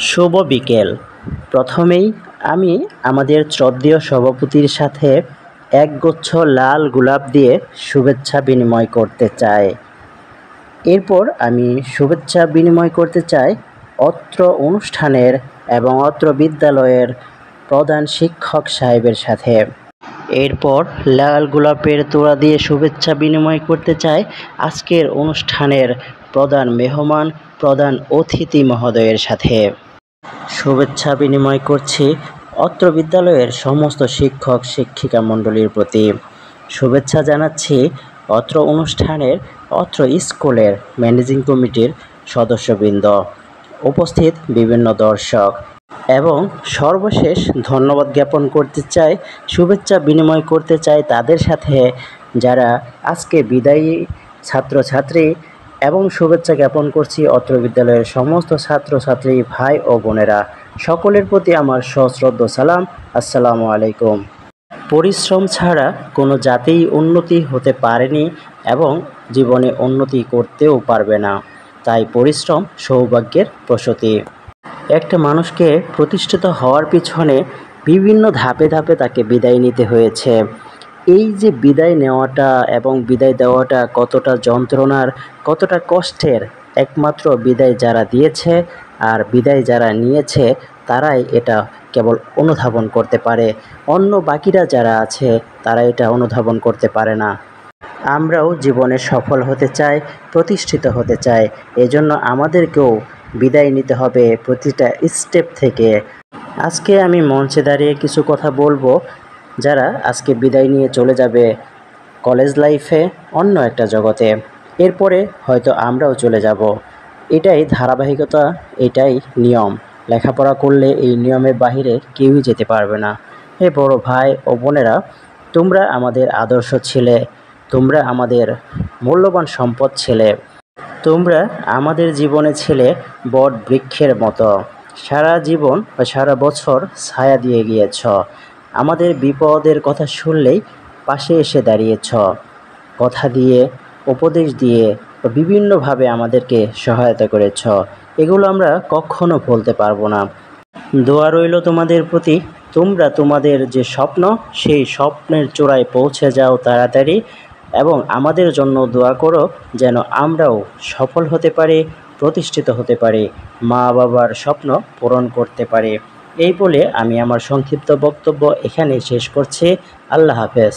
শুভ বিকেল। প্রথমেই আমি আমাদের শ্রদ্ধেয় সভাপতির সাথে একগুচ্ছ লাল গোলাপ দিয়ে শুভেচ্ছা বিনিময় করতে চাই। এরপর আমি শুভেচ্ছা বিনিময় করতে চাই অত্র অনুষ্ঠানের এবং অত্র বিদ্যালয়ের প্রধান শিক্ষক সাহেবের সাথে। এরপর লাল গোলাপের তোড়া দিয়ে শুভেচ্ছা বিনিময় করতে চাই আজকের অনুষ্ঠানের প্রধান মেহমান, প্রধান অতিথি মহোদয়ের সাথে। শুভেচ্ছা বিনিময় করছি অত্র বিদ্যালয়ের সমস্ত শিক্ষক শিক্ষিকা মণ্ডলীর প্রতি। শুভেচ্ছা জানাচ্ছি অত্র অনুষ্ঠানের অত্র স্কুলের ম্যানেজিং কমিটির সদস্যবৃন্দ, উপস্থিত বিভিন্ন দর্শক এবং সর্বশেষ ধন্যবাদ জ্ঞাপন করতে চাই, শুভেচ্ছা বিনিময় করতে চাই তাদের সাথে যারা আজকে বিদায়ী ছাত্রছাত্রী, এবং শুভেচ্ছা জ্ঞাপন করছি অত্র বিদ্যালয়ের সমস্ত ছাত্রছাত্রী ভাই ও বোনেরা। সকলের প্রতি আমার সশ্রদ্ধ সালাম, আসসালামু আলাইকুম। পরিশ্রম ছাড়া কোনো জাতিই উন্নতি হতে পারেনি এবং জীবনে উন্নতি করতেও পারবে না। তাই পরিশ্রম সৌভাগ্যের প্রসূতি। একটা মানুষকে প্রতিষ্ঠিত হওয়ার পিছনে বিভিন্ন ধাপে ধাপে তাকে বিদায় নিতে হয়েছে। এই যে বিদায় নেওয়াটা এবং বিদায় দেওয়াটা কতটা যন্ত্রণার, কতটা কষ্টের, একমাত্র বিদায় যারা দিয়েছে আর বিদায় যারা নিয়েছে তারাই এটা কেবল অনুধাবন করতে পারে। অন্য বাকিরা যারা আছে তারা এটা অনুধাবন করতে পারে না। আমরাও জীবনে সফল হতে চাই, প্রতিষ্ঠিত হতে চাই, এজন্য আমাদেরকেও বিদায় নিতে হবে প্রতিটা স্টেপ থেকে। আজকে আমি মঞ্চে দাঁড়িয়ে কিছু কথা বলবো যারা আজকে বিদায় নিয়ে চলে যাবে কলেজ লাইফে, অন্য একটা জগতে। এরপরে হয়তো আমরাও চলে যাব। এটাই ধারাবাহিকতা, এটাই নিয়ম। লেখাপড়া করলে এই নিয়মের বাহিরে কেউই যেতে পারবে না। হে বড় ভাই ও বোনেরা, তোমরা আমাদের আদর্শ ছিলে, তোমরা আমাদের মূল্যবান সম্পদ ছিলে, তোমরা আমাদের জীবনে ছিলে বট বৃক্ষের মতো। সারা জীবন বা সারা বছর ছায়া দিয়ে গিয়েছ, আমাদের বিপদের কথা শুনলেই পাশে এসে দাঁড়িয়েছ, কথা দিয়ে, উপদেশ দিয়ে বা বিভিন্নভাবে আমাদেরকে সহায়তা করেছ। এগুলো আমরা কখনো ভুলতে পারবো না। দোয়া রইল তোমাদের প্রতি, তোমরা তোমাদের যে স্বপ্ন সেই স্বপ্নের চূড়ায় পৌঁছে যাও তাড়াতাড়ি, এবং আমাদের জন্য দোয়া করো যেন আমরাও সফল হতে পারি, প্রতিষ্ঠিত হতে পারি, মা বাবার স্বপ্ন পূরণ করতে পারি। এই বলে আমি আমার সংক্ষিপ্ত বক্তব্য এখানেই শেষ করছি। আল্লাহ হাফেজ।